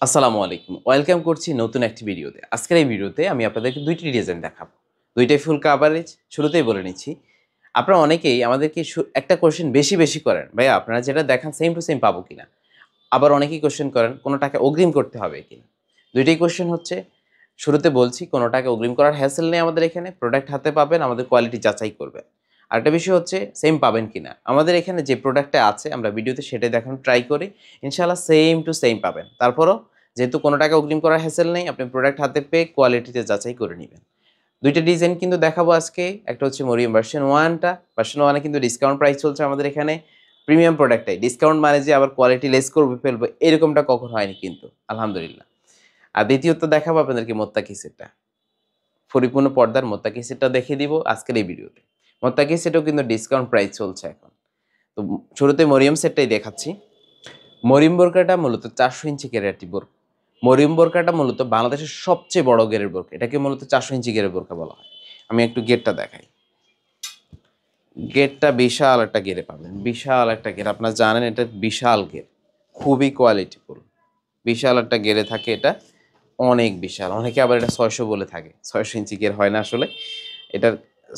আসসালামু আলাইকুম, ওয়েলকাম করছি নতুন একটি ভিডিওতে। আজকের এই ভিডিওতে আমি আপনাদেরকে দুইটি ডিজাইন দেখাবো, দুইটাই ফুল কাভারেজ। শুরুতেই বলে নিচ্ছি, আপনারা অনেকেই আমাদেরকে একটা কোশ্চেন বেশি বেশি করেন, ভাইয়া আপনারা যেটা দেখান সেম টু সেম পাবো কিনা। আবার অনেকেই কোশ্চেন করেন কোনো টাকা অগ্রিম করতে হবে কিনা। দুইটাই কোশ্চেন হচ্ছে, শুরুতে বলছি কোনো টাকা অগ্রিম করার হ্যাসেল নেই আমাদের এখানে। প্রোডাক্ট হাতে পাবেন, আমাদের কোয়ালিটি যাচাই করবেন। আরেকটা বিষয় হচ্ছে সেম পাবেন কিনা। আমাদের এখানে যে প্রোডাক্টটা আছে আমরা ভিডিওতে সেটাই দেখানো ট্রাই করি, ইনশাআল্লাহ সেম টু সেম পাবেন। তারপরও যেহেতু কোনো টাকা অগ্রিম করার হ্যাসেল নেই, আপনি প্রোডাক্ট হাতে পেয়ে কোয়ালিটিতে যাচাই করে নেবেন। দুইটা ডিজাইন কিন্তু দেখাবো আজকে। একটা হচ্ছে মরিয়ম ভার্সন 1টা। ভার্সন 1 এ কিন্তু ডিসকাউন্ট প্রাইস চলছে আমাদের এখানে। প্রিমিয়াম প্রোডাক্টটাই ডিসকাউন্ট মানে যে আবার কোয়ালিটি লেস করবে ফেলবো এরকমটা কখনো হয়নি কিন্তু, আলহামদুলিল্লাহ। আর দ্বিতীয়ত দেখাবো আপনাদেরকে মোত্তাকি সেটটা। পরিপূর্ণ পর্দার মোত্তাকি সেটটা দেখিয়ে দিব আজকের এই ভিডিওতে। মোত্তাকি সেটও কিন্তু ডিসকাউন্ট প্রাইস চলছে এখন। তো শুরুতে মরিয়ম সেটটাই দেখাচ্ছি। মরিয়ম বোরকাটা মূলত 400 ইঞ্চি ঘেরের একটি বোরকা। মরিয়ম বোরকাটা মূলত বাংলাদেশের সবচেয়ে বড় ঘেরের বোরকা। এটাকে মূলত 400 ইঞ্চি ঘেরের বোরকা বলা হয়। আমি একটু গেটটা দেখাই। গেটটা বিশাল একটা ঘেরে পাবেন, বিশাল একটা ঘের। আপনারা জানেন এটা বিশাল ঘের, খুবই কোয়ালিটিফুল। বিশাল একটা ঘেরে থাকে এটা, অনেক বিশাল। অনেকে আবার এটা 600 বলে থাকে, 600 ইঞ্চি ঘের হয় না আসলে। এটার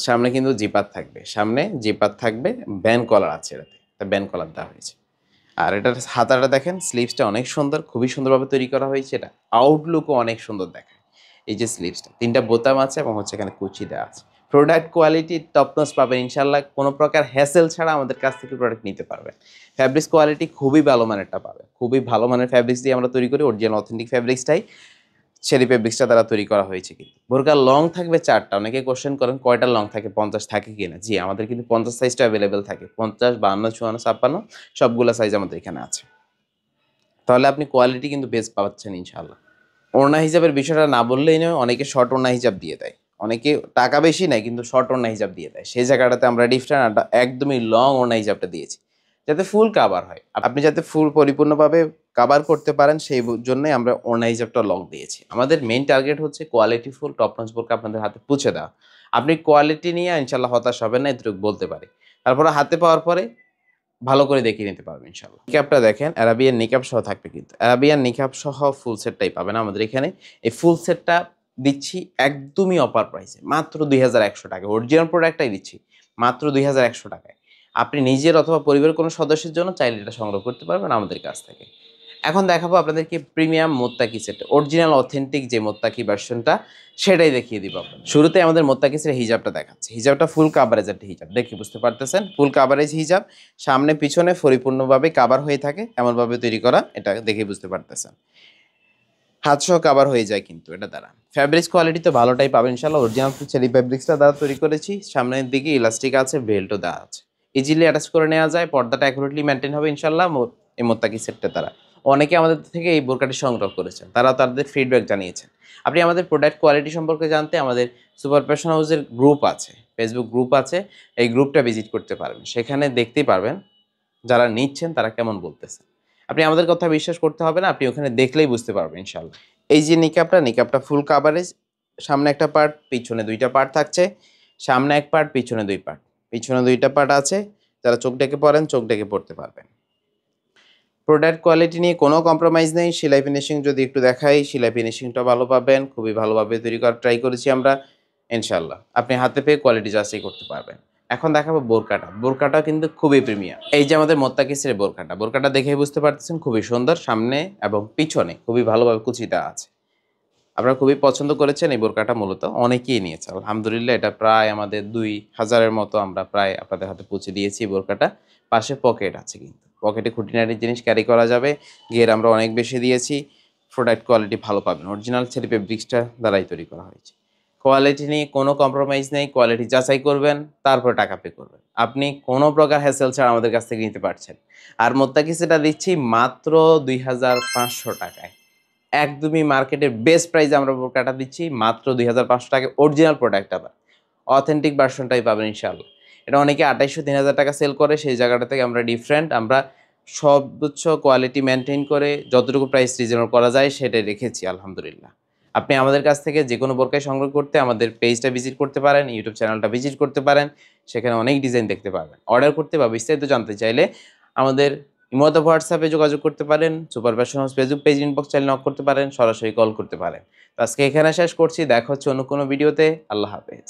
সামনে কিন্তু জিপার থাকবে, সামনে জিপার থাকবে, ব্যান কলার আছে এটাতে, একটা ব্যান কলার দেওয়া হয়েছে। আর এটার হাতাটা দেখেন, স্লিভসটা অনেক সুন্দর, খুবই সুন্দরভাবে তৈরি করা হয়েছে। এটা আউটলুকও অনেক সুন্দর দেখায়। এই যে স্লিভসটা 3টা বোতাম আছে এবং হচ্ছে এখানে কুচি দেওয়া আছে। প্রোডাক্ট কোয়ালিটি টপ নচ পাবেন ইনশাল্লাহ। কোনো প্রকার হ্যাসেল ছাড়া আমাদের কাছ থেকে প্রোডাক্ট নিতে পারবেন। ফ্যাব্রিক্স কোয়ালিটি খুবই ভালো মানেরটা পাবেন, খুবই ভালো মানের ফ্যাব্রিক্স দিয়ে আমরা তৈরি করি। অরিজিনাল অথেন্টিক ফ্যাব্রিক্সটাই, চেরি ফেব্রিক্সটা দ্বারা তৈরি করা হয়েছে। কিন্তু বোরকার লং থাকবে 4টা। অনেকে কোশ্চেন করেন কয়টা লং থাকে, 50 থাকে কিনা। জি, আমাদের কিন্তু 50 সাইজটা অ্যাভেলেবেল থাকে। 50, 52, 54, 56 সবগুলো সাইজ আমাদের এখানে আছে। তাহলে আপনি কোয়ালিটি কিন্তু বেস্ট পাচ্ছেন ইনশাআল্লাহ। ওড়না হিজাবের বিষয়টা না বললেই নয়, অনেকে শর্ট ওড়না হিজাব দিয়ে দেয়। অনেকে টাকা বেশি নেয় কিন্তু শর্ট ওড়না হিজাব দিয়ে দেয়। সেই জায়গাটাতে আমরা ডিফারেন্ট একদমই লং ওড়না হিজাবটা দিয়েছি, যাতে ফুল কাভার হয়। আপনি যাতে ফুল পরিপূর্ণভাবে কাভার করতে পারেন সেই জন্যই আমরা ওড়না হিজাবটা লং দিয়েছি। আমাদের মেইন টার্গেট হচ্ছে কোয়ালিটি ফুল টপ নচ বোরকা আপনাদের হাতে পৌঁছে দেওয়া। আপনি কোয়ালিটি নিয়ে ইনশাল্লাহ হতাশ হবেন না, এটুকু বলতে পারি। তারপরে হাতে পাওয়ার পরে ভালো করে দেখিয়ে নিতে পারবেন ইনশাআল্লাহ। নিকাবটা দেখেন, অ্যারাবিয়ান নিকাব সহ থাকবে কিন্তু। অ্যারাবিয়ান নিকাব সহ ফুল সেটটাই পাবেন আমাদের এখানে। এই ফুল সেটটা দিচ্ছি একদমই অফার প্রাইসে, মাত্র 2100 টাকা। অরিজিনাল প্রোডাক্টটাই দিচ্ছি মাত্র 2100 টাকায়। আপনি নিজের অথবা পরিবারের কোনো সদস্যের জন্য চাইলে এটা সংগ্রহ করতে পারবেন আমাদের কাছ থেকে। এখন দেখাবো আপনাদেরকে প্রিমিয়াম মোত্তাকি সেট, অরিজিনাল অথেন্টিক যে মোত্তাকি ভার্সনটা সেটাই দেখিয়ে দিব আপনাদের। শুরুতে আমাদের মোত্তাকি সেটের হিজাবটা দেখাচ্ছি। হিজাবটা ফুল কাভারেজ একটা হিজাব, দেখে বুঝতে পারতেছেন ফুল কাভারেজ হিজাব। সামনে পিছনে পরিপূর্ণভাবে কাভার হয়ে থাকে, এমনভাবে তৈরি করা, এটা দেখে বুঝতে পারতেছেন। হাত সহ কাভার হয়ে যায় কিন্তু এটা দ্বারা। ফ্যাব্রিক্স কোয়ালিটি তো ভালোটাই পাবেন ইনশাআল্লাহ। অরিজিনাল চেরি ফ্যাব্রিক্সটা দ্বারা তৈরি করেছি। সামনের দিকে ইলাস্টিক আছে, বেল্টও দেওয়া আছে, ইজিলি অ্যাটাচ করে নেওয়া যায়। পর্দাটা অ্যাকুরেটলি মেনটেন হবে ইনশাআল্লাহ এই মোত্তাকি সেটটা দ্বারা। অনেকে আমাদের থেকে এই বোরকাটি সংগ্রহ করেছেন, তারা তাদের ফিডব্যাক জানিয়েছেন। আপনি আমাদের প্রোডাক্ট কোয়ালিটি সম্পর্কে জানতে আমাদের সুপার ফ্যাশন হাউসের গ্রুপ আছে, ফেসবুক গ্রুপ আছে, এই গ্রুপটা ভিজিট করতে পারবেন। সেখানে দেখতেই পারবেন যারা নিচ্ছেন তারা কেমন বলতেছে। আপনি আমাদের কথা বিশ্বাস করতে হবে না, আপনি ওখানে দেখলেই বুঝতে পারবেন ইনশাআল্লাহ। এই যে নিকাবটা ফুল কাভারেজ। সামনে একটা পার্ট, পিছনে 2টা পার্ট থাকছে। সামনে এক পার্ট, পিছনে 2 পার্ট। পিছনে 2টা পার্ট আছে, যারা চোখ ডেকে পড়েন চোখ ডেকে পড়তে পারবেন। প্রোডাক্ট কোয়ালিটি নিয়ে কোনো কম্প্রোমাইজ নেই। সেলাই ফিনিশিং যদি একটু দেখাই, সেলাই ফিনিশিংটা ভালো পাবেন, খুবই ভালোভাবে তৈরি করার ট্রাই করেছি আমরা ইনশাআল্লাহ। আপনি হাতে পেয়ে কোয়ালিটি যাচাই করতে পারবেন। এখন দেখাবো বোরকাটা। বোরকাটা কিন্তু খুবই প্রিমিয়াম। এই যে আমাদের মোত্তাকি সেটের বোরকাটা, বোরকাটা দেখেই বুঝতে পারতেছেন খুবই সুন্দর। সামনে এবং পিছনে খুবই ভালোভাবে কুচি দেওয়া আছে। আপনারা খুবই পছন্দ করেছেন এই বোরকাটা, মূলত অনেকেই নিয়েছে আলহামদুলিল্লাহ। এটা প্রায় আমাদের 2000-এর মতো আমরা প্রায় আপনাদের হাতে পৌঁছে দিয়েছি বোরকাটা। পাশে পকেট আছে কিন্তু, পকেটে খুঁটিনাটি জিনিস ক্যারি করা যাবে। ঘের আমরা অনেক বেশি দিয়েছি। প্রোডাক্ট কোয়ালিটি ভালো পাবেন, অরিজিনাল চেরি ফেব্রিক্সটা দ্বারাই তৈরি করা হয়েছে। কোয়ালিটি নিয়ে কোনো কম্প্রোমাইজ নেই। কোয়ালিটি যাচাই করবেন, তারপর টাকা পে করবেন। আপনি কোনো প্রকার হ্যাসেল ছাড়া আমাদের কাছ থেকে নিতে পারছেন। আর মোত্তাকি সেটটা দিচ্ছি মাত্র 2500 টাকায়। একদমই মার্কেটের বেস্ট প্রাইসে আমরা বোরকাটা দিচ্ছি মাত্র 2500 টাকায়। অরিজিনাল প্রোডাক্ট, আবার অথেন্টিক ভার্সনটাই পাবেন ইনশাআল্লাহ। এটা অনেকে 2800-3000 টাকা সেল করে, সেই জায়গাটা থেকে আমরা ডিফারেন্ট। আমরা সর্বোচ্চ কোয়ালিটি মেনটেন করে যতটুকু প্রাইস রিজনেবল করা যায় সেটাই রেখেছি আলহামদুলিল্লাহ। আপনি আমাদের কাছ থেকে যে কোনো বোরকাই সংগ্রহ করতে আমাদের পেজটা ভিজিট করতে পারেন, ইউটিউব চ্যানেলটা ভিজিট করতে পারেন। সেখানে অনেক ডিজাইন দেখতে পারবেন। অর্ডার করতে বা বিস্তারিত জানতে চাইলে আমাদের ইমোতে হোয়াটসঅ্যাপে যোগাযোগ করতে পারেন, super fashion house Facebook page inbox চাইলে নক করতে পারেন, সরাসরি কল করতে পারেন। তো আজকে এখানে শেষ করছি, দেখা হচ্ছে অন্য কোনো ভিডিওতে। আল্লাহ হাফেজ।